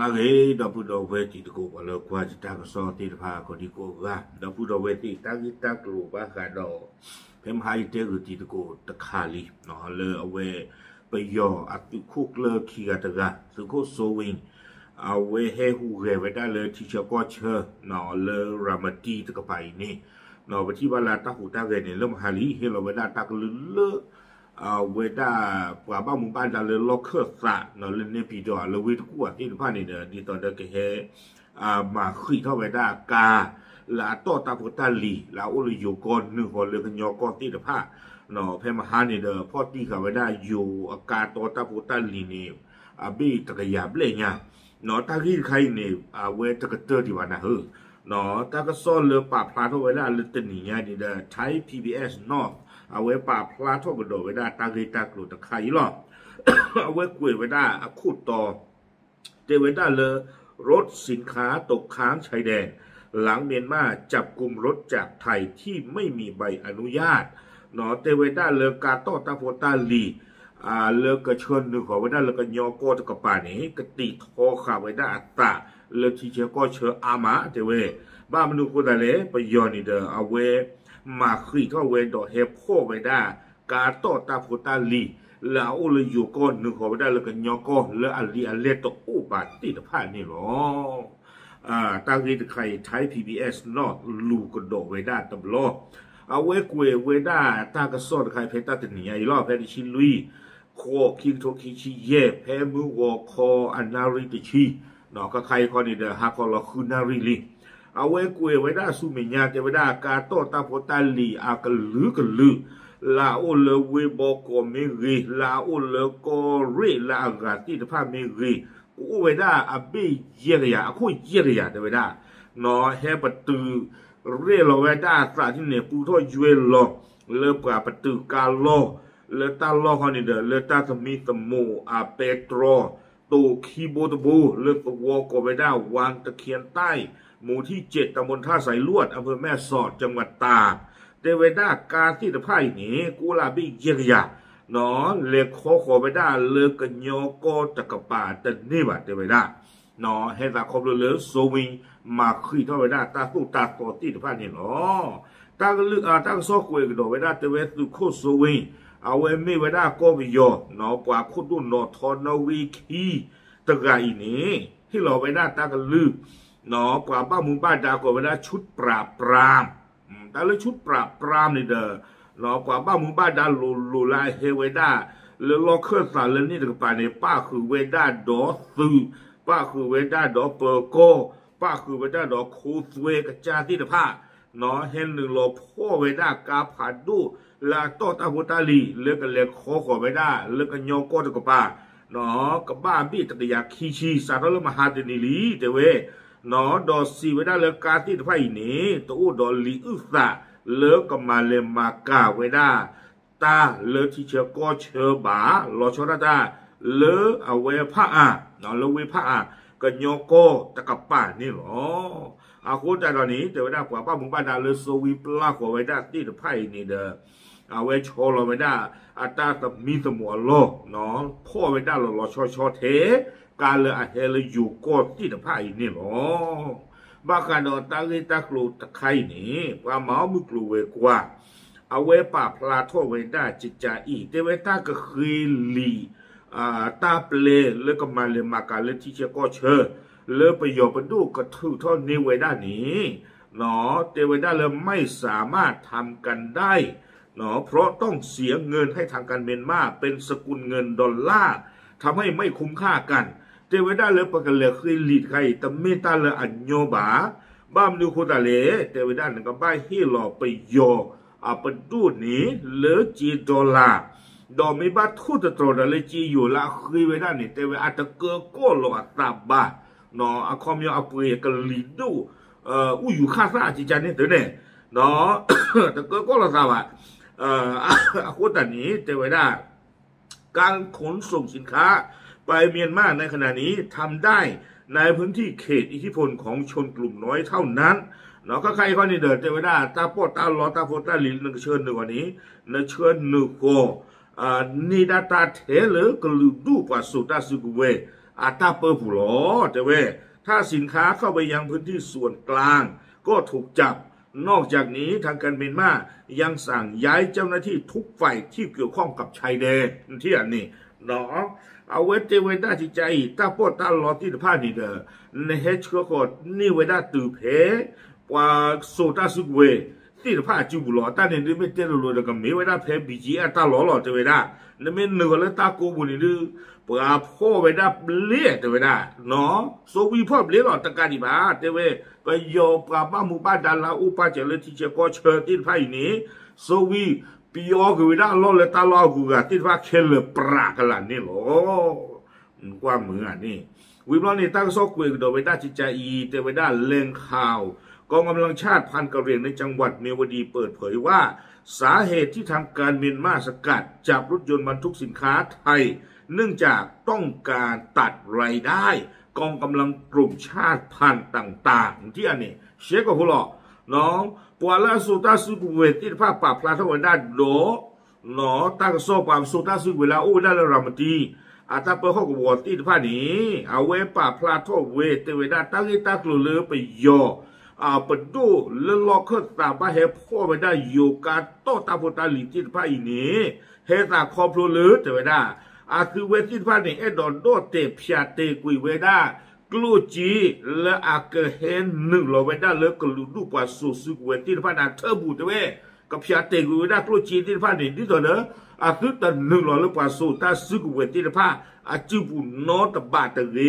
มาเกดับพูดเอาเวทีตะโกว่าเลิกว่าจะตากสอตีพาคนที่โกว่าดับพูดเอาเวทีตากิตากลูบ้าขาดอเพิ่มหายเตกุตีตะโกตะขาลีเนาะเลยเอาเวไปย่ออัตุคุกเลิกขี้กตะกะสุโคโซวิงเอาเวเฮหูเกเวด้เลยที่เชื่อก็เชื่อเนาะเลยรามาตีตะกไปนี่เนาะไปที่บ้านลาตาหูตาเกเนี่ยเริ่มหาลีเฮเราเวด้ตากลือเลเวด้าป่าบ้านมุบ้านดาเลยล็อกเคอร์สะเนาะเล่นในปีดอเลยเวทกู้ที่ผ่านนี่เด้อที่ตอนเด็กเฮมาคุยเท่าเวด้ากาลาโตตาพุตาลีลาอุลยูกอนหนึ่งคนเลยกันยอกอนที่เดือผ้าเนาะเพมหานี่เด้อพ่อที่เขาเวด้าอยู่อากาโตตาพุตาลีนี่บีตะกยาบเลยเนี่ยเนาะตาที่ใครเนี่ยเวตะกเตอร์ที่วันน่ะเนาะตาก็ซ้อนเลยป่าพลาดเท่าเวด้าเลยตันนี่เนี่ยนี่เด้อไทย PBS Northเอาไว้ป่าพลาทอกระโดดไว้ได้ตาเกตากลุตะไคร้หรอเอาไว้กุยไว้ได้คูดต่อเจไว้ได้เลยรถสินค้าตกค้างชายแดนหลังเมียนมาจับกลุ่มรถจากไทยที่ไม่มีใบอนุญาตเนาะเจไว้ได้เลยกาโตตาโพตาลีเลือกกระเชิญหนึ่งของไว้ได้เลยกันยอโกตะกป่านี้กติทอขาไว้ได้อัตตาเลือกที่เชื่อก็เชื่ออามาเจเวบ้ามนุษย์คนใดเลยไปย้อนนี่เด้อเอาไว้มาคุยก็เวนดอเฮปโคไว้ได้กาโตตาโพตาลีแล้วเลยอยู่ก้อนหนึ่งของไว้ได้แล้วก็ยอก้อนแล้วอันลีอันเล็กตัวอุบาติดผ่านนี่หรอตากีตไข่ไทย PBS นอดลูกกระโดดไว้ได้ตำล้อเอาไว้กุยไว้ได้ตากระสอดไข่เพตาตินีไอรอบเพดิชิลุยโคคิงโทคิชิเย่เพมือวอคออันนาริติชีเนาะก็ใครคนนี้เด้อฮักก็รอคือนาริลีเอาไว้กุยไว้ได้สุเมียจะไว้ได้กาโตตาโพตาลีอากลือลาโอเลเวบอกอเมรีลาโอเลกอเรลาอากาศที่จะพาเมรีกูไว้ได้อเบเยรียคุยเยรียจะไว้ได้เนาะเฮปตือเรลไว้ได้สาที่เนี่ยปูทอยูเอลเลปาปตือกาโลเลตาโลคนนี้เด้อเลตาสมิตโมเปโตรตูคีโบตบูเลปวอกไว้ได้วางตะเคียนใต้หมู่ที่7ตำบลท่าสายลวดอำเภอแม่สอดจังหวัดตากเดเวด้ากาที่ตะไพ่นี้กูลาบิเยียเนาะเล็กขอไปได้เลือกกันโยก็ตะกป่าแต่นี่บัดเดเวด้าเนาะเฮตาคอมเลือโซวิงมาคุยเท่าไปได้ตาสู้ตาต่อที่ตะไพ่นี่เนาะตาก็เลือกตาก็ซอกคุยกันโดไปได้เดเวสุโคโซวิงเอาไว้ไม่ไว้ได้ก็ไม่ยอเนาะกว่าคุดุนอทอนวีคีตะไกนี้ที่เราไปได้ตาก็ลือเนาะกว่าบ้ามุงบ้านดาวกว่าเวลาชุดปราบปรามแต่ละชุดปราบปรามนี่เด้อเนาะกว่าบ้ามุงบ้านดาวลูลายเฮเวด้าเรื่องล็อกเคอร์สารเรื่องนี้ถึงป่านนี้ป้าคือเวด้าดอซื้อป้าคือเวด้าดอเปอร์โกป้าคือเวด้าดอโคสเวกจาที่ตะผ้าเนาะเห็นหนึ่งรอพ่อเวด้ากาผาดูลาโตตาโพตาลีเลือกกันเล็กขอเวด้าเลือกกันโยโกตะกป้าเนาะกับบ้าบี้ตะกยาคีชีสารลมหาเดนิลีเจเวเนาะดอซีไว้ได้เลือกกาที่ไพ่นี้ตัวดอลีอุสะเลือกกับมาเลมากาไว้ได้ตาเลือกที่เชื่อก็เชื่อบาลอชราดาเลือกเอาไว้ผ้าเนาะเลือกไว้ผ้ากันโยโกตะกับป่านี่หรออาโคใจตอนนี้แต่ไว้ได้กว่าป้ามุงบ้านดาเลือกโซวีปลากไว้ได้ที่ไพ่นี่เด้อเอาไว้โชว์เราไว้ได้อัตรากับมีสมัวโลเนาะพ่อไว้ได้เราชอเทการเลยเฮลอยู่ก็ที่ตะไพ่นี่หรอบางการตาลิตากลูตะไคร่นี่ว่าหมอมึกลูเวกว่าเอาไว้ป่าพลาโทไว้ได้จิตใจอีแต่ไว้ตาก็คือลีตาเปลแล้วก็มาเลยมาการเลยที่เชื่อก็เชื่อเลือประโยชน์ประดูกระทือท่อนนี้ไว้ด้านนี้เนาะแต่ไว้ได้เลยไม่สามารถทำกันได้เนาะเพราะต้องเสียเงินให้ทางการเมียนมาเป็นสกุลเงินดอลลาร์ทำให้ไม่คุ้มค่ากันเจเวด้าเลยปกันเลยคือลีดใครแต่เมตาเลยอัญโยบาบ้ามดูโคตาเลเจเวด้าหนึ่งก็บ้าให้หล่อไปโยปดูนี้เหลือ$10ดอไม่บ้าทุตโตรเลยจีอยู่ละคือเวด้านี่เจเวอัตเกอโกโลอัตาบาเนาะคอมยอเปยกันลีดูอยู่ข้าซาจิจันนี่เถอะเนี่ยเนาะตะเกอโกโลซาบะโคตานี้เจเวด้าการขนส่งสินค้าไปเมียนมาในขณะนี้ทำได้ในพื้นที่เขตอิทธิพลของชนกลุ่มน้อยเท่านั้นเนาะก็ใครคนนี้เดินเจไว้ได้ตาโปตาลอตาโพตาลินเชิญหนึ่งวันนี้เชิญหนึ่งโกนิดาตาเทเลกลือดูปัสสุตาสุกเว อาตาเปิดผู้หลอแต่เว้ถ้าสินค้าเข้าไปยังพื้นที่ส่วนกลางก็ถูกจับนอกจากนี้ทางการเมียนมายังสั่งย้ายเจ้าหน้าที่ทุกฝ่ายที่เกี่ยวข้องกับชายแดนที่อันนี้เนาะเอาไว้เตเวด้าจิใจตาปอดตาลอที่ผ้าดีเดอในเฮชก็กดนี่เวด้าตือเพว่าโซตาสุกเวที่ผ้าจูบุหลอตาเนี่ยไม่เจอเลยแต่ก็ไม่เวด้าเพบีจีตาหล่อหล่อเตเวด้านั่นไม่เหนือเลยตาโกบุนี่ดูปลาพ่อเวด้าเลี้ยเตเวด้าเนาะโซวีพ่อเลี้ยหล่อตะการดีบ้าเตเวไปโยปลาบ้ามูบ้าดาราอุปาเจริญที่เจ้าก็เชิญที่ผ้านี้โซวีปีออกเวด้าล้อเลยตาล้อกูกะที่ผ้าเคลปรากกันนี่หรอกว่าเหมือนนี่วิบลอนี่ตั้งซอกเวกโดยเวด้าจิจาอีเตเวด้าเล่งข่าวกองกำลังชาติพันกะเหรี่ยงในจังหวัดเมียวดีเปิดเผยว่าสาเหตุที่ทางการเมียนมาสกัดจับรถยนต์บรรทุกสินค้าไทยเนื่องจากต้องการตัดรายได้กองกำลังกลุ่มชาติพันธุ์ต่างๆที่อันนี้เชคกับพวกเราน้องปวาลาสุตาสุกุเวติภาพป่าพลาทวันด้าโดเนาะตั้งโซ่ความสุตาสุกุเวลาอู้ได้แล้วรามตีอาถ้าเปิดห้องวอติภาพนี้เอาไว้ป่าพลาทเวเตเวด้าตั้งที่ตั้งเลือไปย่อปดูเลื่อนล็อกขึ้นตาบ้าเฮพ่อไปได้อยู่การโต้ตาโพตาลิติภาพอีนี้เฮตาคอพลูเลือเตเวด้าคือเวทีภาพนี้ดอนโดเตพยาเตกุยเวด้ากลูจีและเกเฮนหนึ่งเราเวด้าเลิกกลูดูกว่าสุสุกเวทีภาพนั้นเทอร์บูเตเวกับพยาเตกุยเวด้ากลูจีที่ภาพนี้ที่ตัวเนอะคือแต่หนึ่งเราเลิกกว่าสุตาสุกเวทีภาพจูบุนโนตบาตเร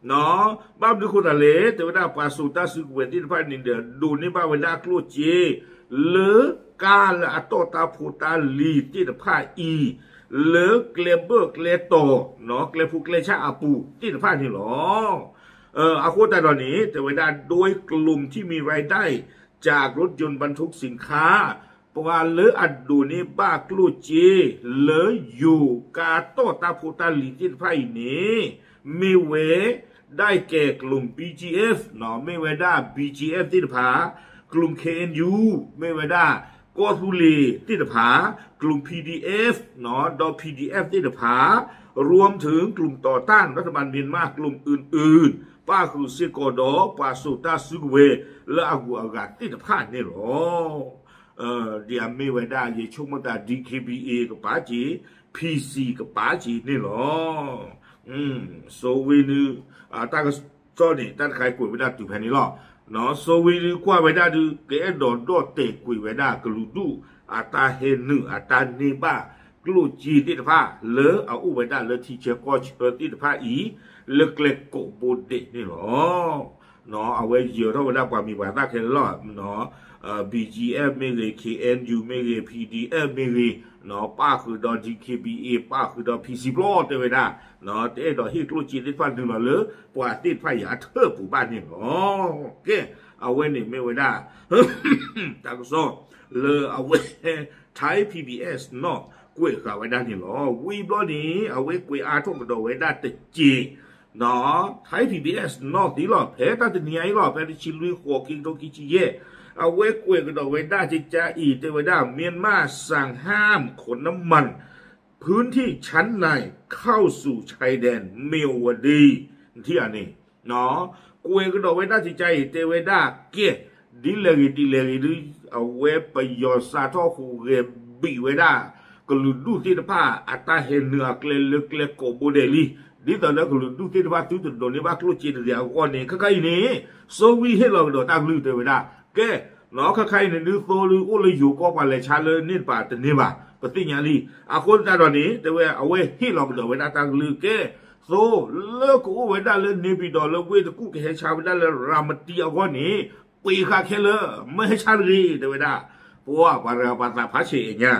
เนาะบ้าดูคนอะไรแต่ว่าภาสุตาสุกเวทีภาพนี้เดือดดูนี่บ้าเวด้ากลูจีหรือกาละโตตาโพตาลีที่ภาพอีเลิกเลเบอร์เลโตเนาะเลฟูเลชาอาปูที่ผ้านี่หรออาโคตาตอนนี้แต่เวลาโดยกลุ่มที่มีรายได้จากรถยนต์บรรทุกสินค้าปวาเลออัดดูนี่บ้ากลูจีเลออยู่กาโตตาโพตาลีที่ผ้านี้มีเวได้แก่กลุ่ม BGF เนาะไม่เวด้า BGF ที่ผ้ากลุ่ม KNU ไม่เวด้าก็ทุลีที่ผากลุ่ม PDF เนาะดอ PDF ที่ผารวมถึงกลุ่มต่อต้านรัฐบาลเมียนมากลุ่มอื่นๆป้าคือซิโกโดป้าสุตาสุกเวและอากูอากาศที่ผานี่หรอเดี๋ยวไม่ไว้ได้ยังชมมาได้ DKBA กับป้าจี PC กับป้าจีนี่หรอโซเวนึตั้งก็ตอนนี้ตั้งใครกดไม่ได้ตุแผ่นนี้หรอเนาะโซวีดีกว่าเวลาดูเกอดอนโดเตกุยเวลากลูดูอาตาเฮนึอาตาเนบ้ากลูจีติดผ้าเลอเอาอุเวลาเลอที่เชก็เชิญติดผ้าอีเล็กเล็กโกโบเดนี่หรอเนาะเอาไว้เยอะเท่าเวลากว่ามีวาตาแค่หรอเนาะBGF ไม่เลย KNU ไม่เลย PDF ไม่เลยเนาะป้าคือดอน DKBA ป้าคือดอน PC Pro เตเวด้าเนาะเตดอนที่กลูจีติดผ้าดึงหรอเลอปวดติดผ้าอย่าเธอผู้บ้านนี่หรอโอเคเอาไว้นี่ไม่ไว้ได้แต่ก็ซ้อเลอเอาไว้ไทย PBS เนาะกล้วยข้าวไว้ได้นี่หรอวีบล้อนี้เอาไว้กล้วยอาทุ่มกระโดดไว้ได้แต่จีเนาะไทย PBS เนาะที่หรอเพจตั้งแต่เนี่ยไอ้หรอเพจชิลุยหัวกินโตกิจิเย่เอาไว้กล้วยกระโดดไว้ได้จิจ้าอีเตไว้ได้เมียนมาสั่งห้ามขนน้ำมันพื้นที่ชั้นในเข้าสู่ชายแดนเมียวดีที่อันนี้เนาะกวยก็ดอกไว้ได้จิใจเตไว้ได้เกี่ยดิเลกิดูเอาไว้ไปยอซาทอคูเรบีไว้ได้ก็ลุดูที่ผ้าอัตาเฮเนือเกลเล็กเล็กโกโบเดลีดิตอนนั้นก็ลุดูที่ผ้าตุ้ดโดนนี่บ้าคลุจีเดียวก่อนนี่ข้าใครนี่โซวีให้เราโดดตั้งลือเตไว้ได้แกเนาะข้าใครนี่ดูโซลืออุเลยอยู่ก็ไปเลยชาเลยนี่ป่าแต่นี่ป่ะปฏิญญาลีอาคนตาตอนนี้แต่ว่าเอาไว้ให้เราโดดไว้ได้ตั้งลือแกโซเลิกกูไว้ได้เลยนี่พี่ดอเลิกเว้ยตะกูแค่ชาวไว้ได้เลยรามตีเอาก่อนนี่ปีข้าแค่เลยไม่ให้ชาลีแต่ไว้ได้เพราะว่าปาราปาตาพัชเชเนี่ย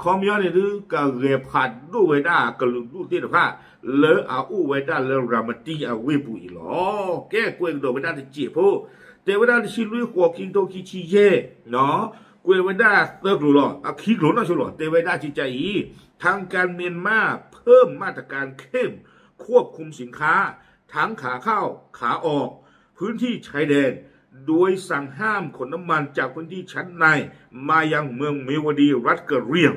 คอมยอนนี่ดูกะเรียผัดดูไว้ได้กะลุดูที่ผ้าเลอเอาอู้ไว้ได้เลยรามตีเอาเว้ยปุยหรอแก้กวยโดไว้ได้ที่จีพูแต่ไว้ได้ชิลุยหัวกินโตกิชิเย่เนาะกวยไว้ได้เติร์กหรอคิกหรอนะชัวร์แต่ไว้ได้จิใจทางการเมียนมาเพิ่มมาตรการเข้มควบคุมสินค้าทั้งขาเข้าขาออกพื้นที่ชายแดนโดยสั่งห้ามขนน้ำมันจากพื้นที่ชั้นในมายังเมืองเมวดีรัฐกะเหรี่ยง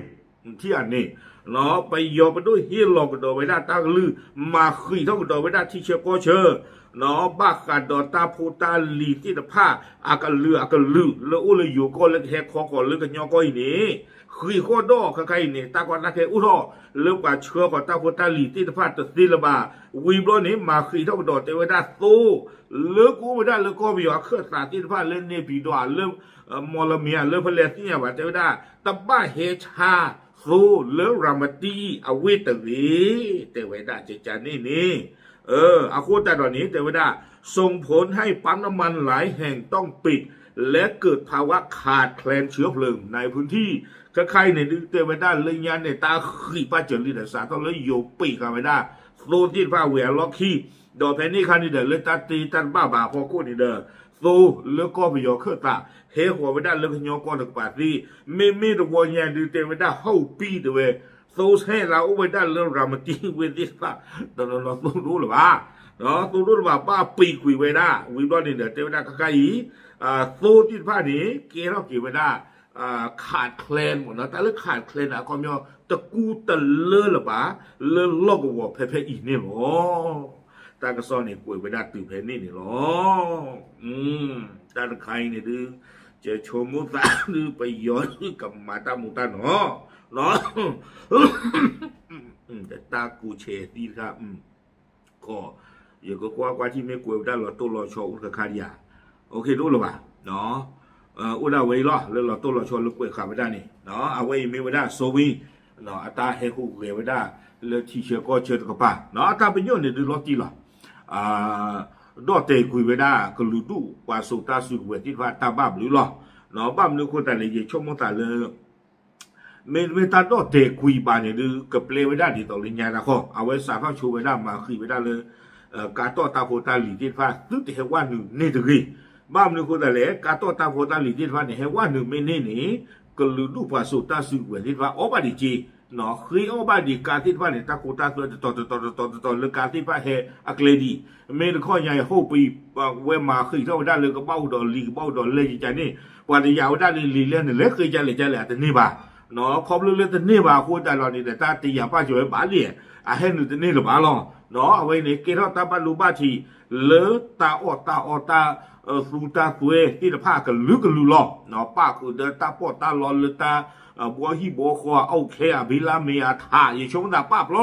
ที่อันนี้เนาะไปยอมไปด้วยเฮียหลอกกระโดดไปได้ตากลือมาคุยเท่ากระโดดไปได้ที่เชื่อก็เชื่อเนาะบ้ากระโดดตาพูตาลีที่ตะผ้าอากาลือแล้วอุ้ยอยู่ก็เล็กแหกคอก่อนเล็กกันยอก็อีนี่คุยข้อดอใครเนี่ยตาก่อนนักแค่อุ้ยเลิกว่าเชื่อก่อนตาพูตาลีที่ตะผ้าตัดสิละบ่าวีบล้อนี้มาคุยเท่ากระโดดแต่ว่าได้โตเลิกกูไม่ได้เลิกก็ไม่ยอมเคลื่อนสาที่ตะผ้าเล่นเนี่ยปีดว่าเริ่มมอลเมียเริ่มเพลสเนี่ยว่าแต่ว่าได้ตะบ้าเฮชาสู้เลือรามตีเอาไว้ตรีแต่เวลาจะจานี่อาคูแต่ตอนนี้แต่เวลาส่งผลให้ปั๊มน้ำมันหลายแห่งต้องปิดและเกิดภาวะขาดแคลนเชื้อเพลิงในพื้นที่ใครในดึงแต่เวลาเลยยันในตาขี้ป้าเจริญสาต้องเลยโยปีกันไม่ได้โซที่ผ้าแหวนล็อกขี้ดอกแผ่นนี้คันนี้เด้อเลยตาตีตันบ้าพอคู่นี่เด้อโซแล้วก็ไปยอเครื่องตาเฮหัวไม่ได้แล้วก็ยอก้อนถึงปาที่ไม่ตัววันยันดูเต็มไม่ได้เข้าปีเด้อโซให้เราไม่ได้เรื่องรามตีเวทีป่ะตอนเราต้องรู้หรือเปล่าเนาะต้องรู้หรือเปล่าป้าปีคุยไว้ได้วิบล้อนี่เด้อเต็มไม่ได้ใครโซที่ผ้านี้เกี่ยวกี่ไม่ได้ขาดแคลนหมดนะแต่เรื่องขาดแคลนอะความยอตะกูตะเลื่อหรือเปล่าเลื่อลอกวัวเพอีนี่หรอตากระซ้อนเนี่ยกุยไปได้ตื่นเพนนี่หรอตาใครเนี่ยดื้อจะชมมุตาดื้อไปย้อนกับมาตามุตาเนาะแต่ตากูเชตีครับก็อย่าก็กว่าที่ไม่กุยได้หรอตัวรอโชว์อุตคาริยาโอเครู้หรือเปล่าเนาะอุดาไว้หรอแล้วเราตัวเราชนลูกเวขาไม่ได้นี่เนาะเอาไว้ไม่ได้โซวีเนาะอัตราเฮคุเกไม่ได้แล้วที่เชื่อก็เชื่อกับป้าเนาะอัตราเป็นยอดเนี่ยดูลอตีหรอดอเตคุยไม่ได้ก็รู้ดูว่าสุตาสุเวที่ว่าตาบ้าหรือหรอเนาะบ้าหรือคนแต่ละอย่างชมมตาเลยไม่ตาดอเตคุยบ้านเนี่ยดูกับเปลไม่ได้ที่ต่อลิญญานะข้อเอาไว้สาเข้าชูไม่ได้มาคุยไม่ได้เลยการต่อตาโพตาหลีที่ว่าตึ๊ดเหว่าหนึ่งนี่ถึงกี่บ้านนึกคนแต่เล็กการต่อตาโพตาหลีที่ว่าเนี่ยเหว่าหนึ่งไม่นี่นี่ก็รู้ดูว่าสุตาสุเวที่ว่าอบาดิจีเนาะคืออบาดิการที่ว่าเนี่ยตาโคตาตัวต่อเรื่องการที่ว่าเฮอักเลดีเมื่อข้อใหญ่โฮปีเวมาคือเท่าได้เลยก็เบ้าดอลลีเบ้าดอลเลยใจนี่วันที่ยาวได้ลีเล่นเนี่ยเล็กคือใจเลยแต่นี่บ่าเนาะครบเรื่องแต่นี่บ่าโคตรเราเนี่ยแต่ตาตียาป้าช่วยบ้าเนี่ยเห็นแต่นี่หรือบ้าล่ะเนาะเอาไว้เนี่ยเกี่ยวกับตาบ้านลูบ้าทีเลือตาออตาสูตาตัวที่จะพากันลึกกันลุล่อเนาะป้าคือเดินตาปอตาลอนเลยตาบัวฮีบัวคอโอเคบิลาเมียท่าอย่างชงตาป้าปล้อ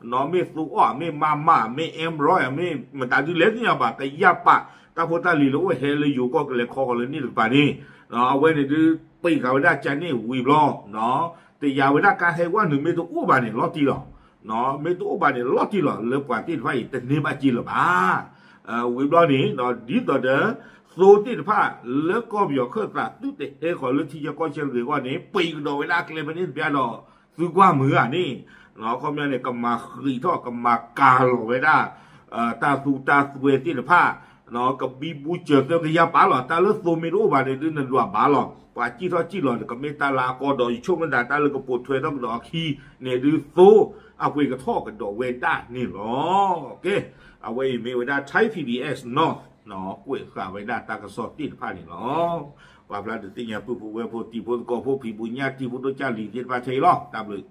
เนาะไม่สู้อ่ะไม่มาไม่เอ็มร้อยไม่มันตาดูเล็กเนี่ยบ่าแต่ยาป้าตาโพตาลีโลเฮเลยอยู่ก็เลยคอเลยนี่หรือป่านี่เนาะเอาไว้เนี่ยดูปีเขาได้ใจนี่วีบล้อเนาะแต่ยาวเวลาการให้ว่าหนึ่งไม่ตัวอ้วนเนี่ยล้อตีหรอเนาะไม่ตัวอ้วนเนี่ยล้อตีหรอเลือกกว่าที่ไฟแต่นี่มาจีหรอบ้าวีบล้อนี่เนาะดีต่อเด้อโซติดผ้าเลิกก็อยู่เครื่องตัดตุ๊ดเฮ้ขอเลือกที่จะก็เชื่อหรือว่านี่ปีกโดเวลาเคลมันนี่เปียโนซื้อว่ามือนี่เนาะเขาเนี่ยก็มาคุยทอดก็มากาลไว้ได้ตาสูตาสเวติดผ้าเนาะกับบีบูเจอเจ้าก็ยาบ้าหรอตาเลือกโซไม่รู้ว่าเนี่ยดื้อนั่นว่าบ้าหรอว่าจีทอจีหรอก็ไม่ตาลาก็ดอยช่วงนั้นตาเลือกก็ปวดถวยต้องดอกขี้เนี่ยดื้อโซเอาไปกระทอกกันดอกเวด้านี่หรอโอเคเอาไว้ไม่เวด้าใช้ PBS เนาะเนาะกล้วยข้าวไว้ได้ตากระสอบตีนผ้านี่เนาะว่าพระเดชติญาผู้เวผู้ตีผู้ก็ผู้ผีบุญญาที่พุทธเจ้าหลีเจ็ดว่าใช่หรอตามเลย